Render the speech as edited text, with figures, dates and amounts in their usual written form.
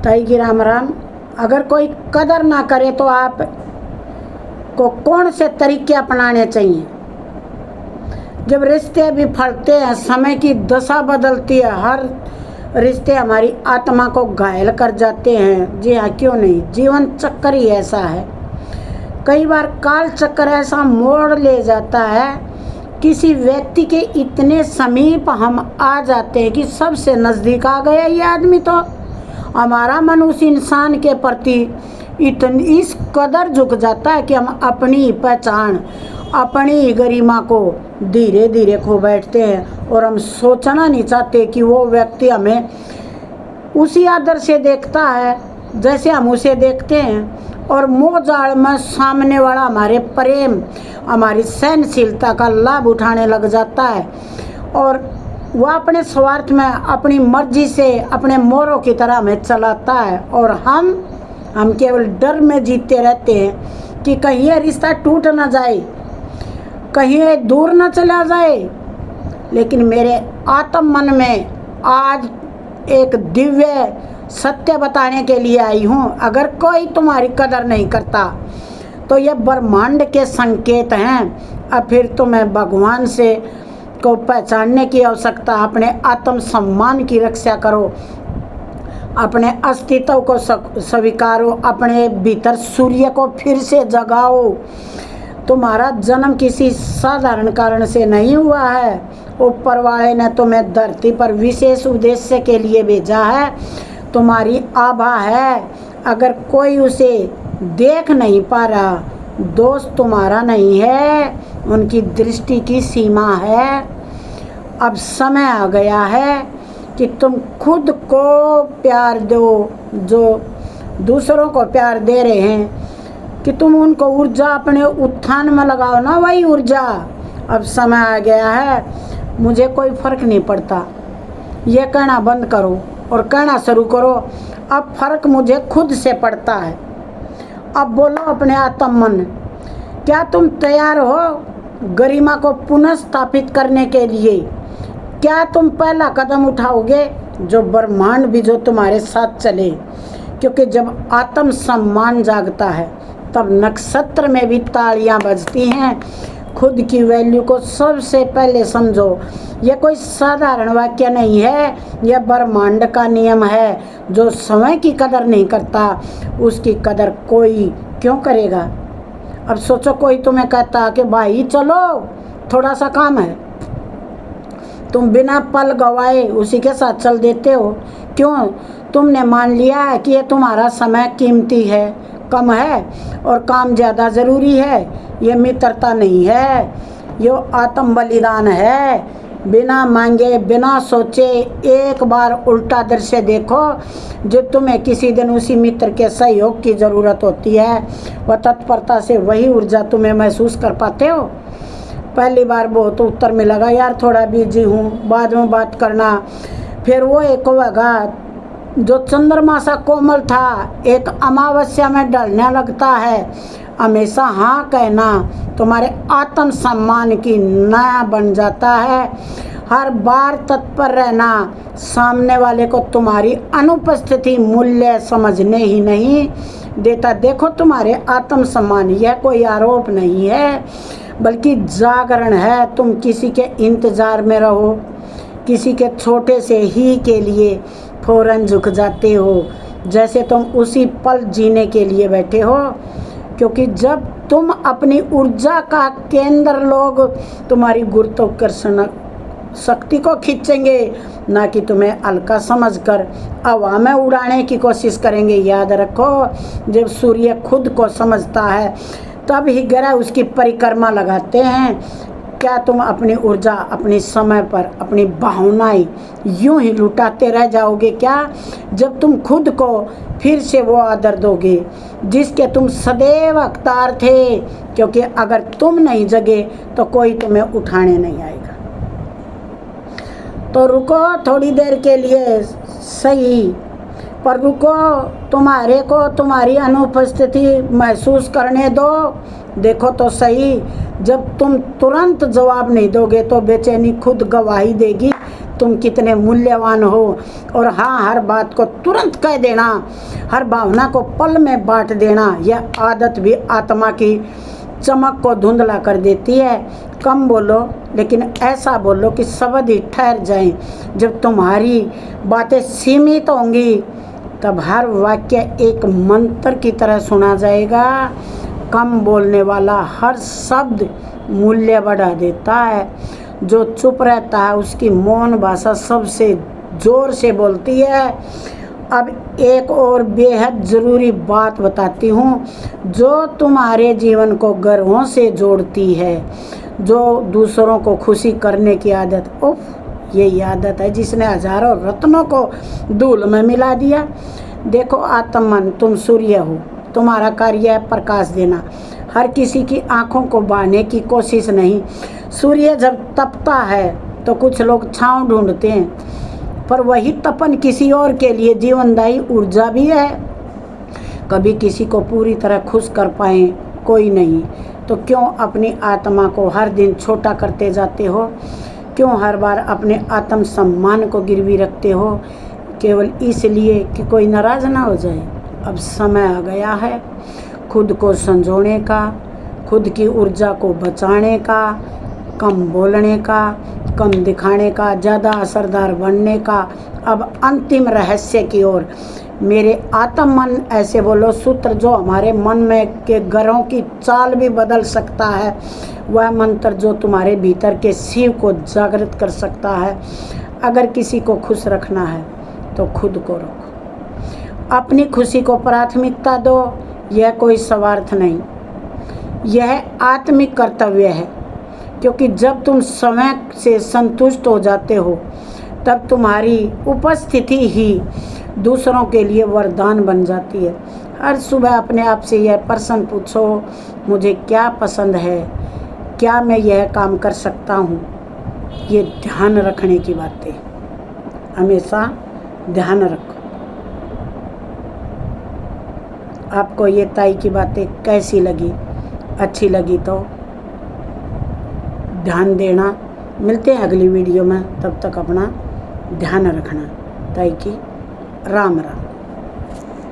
ताई की राम राम। अगर कोई कदर ना करे तो आप को कौन से तरीके अपनाने चाहिए? जब रिश्ते भी फलते हैं, समय की दशा बदलती है, हर रिश्ते हमारी आत्मा को घायल कर जाते हैं। जी हाँ, क्यों नहीं, जीवन चक्कर ही ऐसा है। कई बार काल चक्कर ऐसा मोड़ ले जाता है, किसी व्यक्ति के इतने समीप हम आ जाते हैं कि सबसे नज़दीक आ गया ये आदमी, तो हमारा मन उस इंसान के प्रति इस कदर झुक जाता है कि हम अपनी पहचान, अपनी गरिमा को धीरे धीरे खो बैठते हैं। और हम सोचना नहीं चाहते कि वो व्यक्ति हमें उसी आदर से देखता है जैसे हम उसे देखते हैं। और मोह जाल में सामने वाला हमारे प्रेम, हमारी सहनशीलता का लाभ उठाने लग जाता है और वह अपने स्वार्थ में, अपनी मर्जी से, अपने मोरों की तरह हमें चलाता है। और हम केवल डर में जीते रहते हैं कि कहीं ये रिश्ता टूट ना जाए, कहीं ये दूर ना चला जाए। लेकिन मेरे आत्म मन में आज एक दिव्य सत्य बताने के लिए आई हूँ। अगर कोई तुम्हारी कदर नहीं करता तो ये ब्रह्मांड के संकेत हैं। अब फिर तुम्हें भगवान से को पहचानने की आवश्यकता। अपने आत्म सम्मान की रक्षा करो, अपने अस्तित्व को स्वीकारो, अपने भीतर सूर्य को फिर से जगाओ। तुम्हारा जन्म किसी साधारण कारण से नहीं हुआ है। ऊपर वाले ने तुम्हें धरती पर विशेष उद्देश्य के लिए भेजा है। तुम्हारी आभा है, अगर कोई उसे देख नहीं पा रहा, दोष तुम्हारा नहीं है, उनकी दृष्टि की सीमा है। अब समय आ गया है कि तुम खुद को प्यार दो, जो दूसरों को प्यार दे रहे हैं, कि तुम उनको ऊर्जा अपने उत्थान में लगाओ ना, वही ऊर्जा। अब समय आ गया है, मुझे कोई फर्क नहीं पड़ता, ये कहना बंद करो और कहना शुरू करो, अब फर्क मुझे खुद से पड़ता है। अब बोलो अपने आत्म मन, क्या तुम तैयार हो गरिमा को पुनः स्थापित करने के लिए? क्या तुम पहला कदम उठाओगे जो ब्रह्मांड भी जो तुम्हारे साथ चले? क्योंकि जब आत्म सम्मान जागता है तब नक्षत्र में भी तालियां बजती हैं। खुद की वैल्यू को सबसे पहले समझो। यह कोई साधारण वाक्य नहीं है, यह ब्रह्मांड का नियम है। जो समय की कदर नहीं करता उसकी कदर कोई क्यों करेगा? अब सोचो, कोई तुम्हें कहता कि भाई चलो थोड़ा सा काम है, तुम बिना पल गवाए उसी के साथ चल देते हो। क्यों? तुमने मान लिया है कि ये तुम्हारा समय कीमती है, कम है और काम ज़्यादा ज़रूरी है। ये मित्रता नहीं है, ये आत्म बलिदान है। बिना मांगे, बिना सोचे एक बार उल्टा दृश्य देखो। जो तुम्हें किसी दिन उसी मित्र के सहयोग की ज़रूरत होती है, वह तत्परता से वही ऊर्जा तुम्हें महसूस कर पाते हो। पहली बार बहुत उत्तर मिलेगा, यार थोड़ा बिजी हूँ, बाद में बात करना। फिर वो एक होगा जो चंद्रमा सा कोमल था, एक अमावस्या में ढलने लगता है। हमेशा हाँ कहना तुम्हारे आत्म सम्मान की नया बन जाता है। हर बार तत्पर रहना, सामने वाले को तुम्हारी अनुपस्थिति मूल्य समझने ही नहीं देता। देखो, तुम्हारे आत्म सम्मान यह कोई आरोप नहीं है बल्कि जागरण है। तुम किसी के इंतज़ार में रहो, किसी के छोटे से ही के लिए फौरन झुक जाते हो, जैसे तुम उसी पल जीने के लिए बैठे हो। क्योंकि जब तुम अपनी ऊर्जा का केंद्र, लोग तुम्हारी गुरुत्वाकर्षण शक्ति को खींचेंगे, ना कि तुम्हें हल्का समझकर हवा में उड़ाने की कोशिश करेंगे। याद रखो, जब सूर्य खुद को समझता है तब ही ग्रह उसकी परिक्रमा लगाते हैं। क्या तुम अपनी ऊर्जा, अपने समय पर अपनी भावनाएं यूं ही लुटाते रह जाओगे क्या? जब तुम खुद को फिर से वो आदर दोगे जिसके तुम सदैव हकदार थे। क्योंकि अगर तुम नहीं जगे तो कोई तुम्हें उठाने नहीं आएगा। तो रुको थोड़ी देर के लिए सही, पर रुको, तुम्हारे को तुम्हारी अनुपस्थिति महसूस करने दो। देखो तो सही, जब तुम तुरंत जवाब नहीं दोगे तो बेचैनी खुद गवाही देगी तुम कितने मूल्यवान हो। और हाँ, हर बात को तुरंत कह देना, हर भावना को पल में बांट देना, यह आदत भी आत्मा की चमक को धुंधला कर देती है। कम बोलो, लेकिन ऐसा बोलो कि शब्द ही ठहर जाएं। जब तुम्हारी बातें सीमित होंगी तब हर वाक्य एक मंत्र की तरह सुना जाएगा। कम बोलने वाला हर शब्द मूल्य बढ़ा देता है। जो चुप रहता है उसकी मौन भाषा सबसे जोर से बोलती है। अब एक और बेहद ज़रूरी बात बताती हूँ जो तुम्हारे जीवन को गर्वों से जोड़ती है। जो दूसरों को खुशी करने की आदत, उफ, यही आदत है जिसने हजारों रत्नों को धूल में मिला दिया। देखो आत्मन, तुम सूर्य हो, तुम्हारा कार्य है प्रकाश देना, हर किसी की आंखों को बांधने की कोशिश नहीं। सूर्य जब तपता है तो कुछ लोग छांव ढूंढते हैं, पर वही तपन किसी और के लिए जीवनदायी ऊर्जा भी है। कभी किसी को पूरी तरह खुश कर पाए कोई नहीं, तो क्यों अपनी आत्मा को हर दिन छोटा करते जाते हो? क्यों हर बार अपने आत्म सम्मान को गिरवी रखते हो, केवल इसलिए कि कोई नाराज ना हो जाए? अब समय आ गया है खुद को संजोने का, खुद की ऊर्जा को बचाने का, कम बोलने का, कम दिखाने का, ज़्यादा असरदार बनने का। अब अंतिम रहस्य की ओर। मेरे आत्म मन ऐसे बोलो सूत्र जो हमारे मन में के ग्रहों की चाल भी बदल सकता है। वह मंत्र जो तुम्हारे भीतर के शिव को जागृत कर सकता है। अगर किसी को खुश रखना है तो खुद को रखो, अपनी खुशी को प्राथमिकता दो। यह कोई स्वार्थ नहीं, यह आत्मिक कर्तव्य है। क्योंकि जब तुम समय से संतुष्ट हो जाते हो तब तुम्हारी उपस्थिति ही दूसरों के लिए वरदान बन जाती है। हर सुबह अपने आप से यह प्रश्न पूछो, मुझे क्या पसंद है, क्या मैं यह काम कर सकता हूँ। ये ध्यान रखने की बातें, हमेशा ध्यान रखो। आपको ये ताई की बातें कैसी लगी? अच्छी लगी तो ध्यान देना। मिलते हैं अगली वीडियो में, तब तक अपना ध्यान रखना। ताई की राम राम।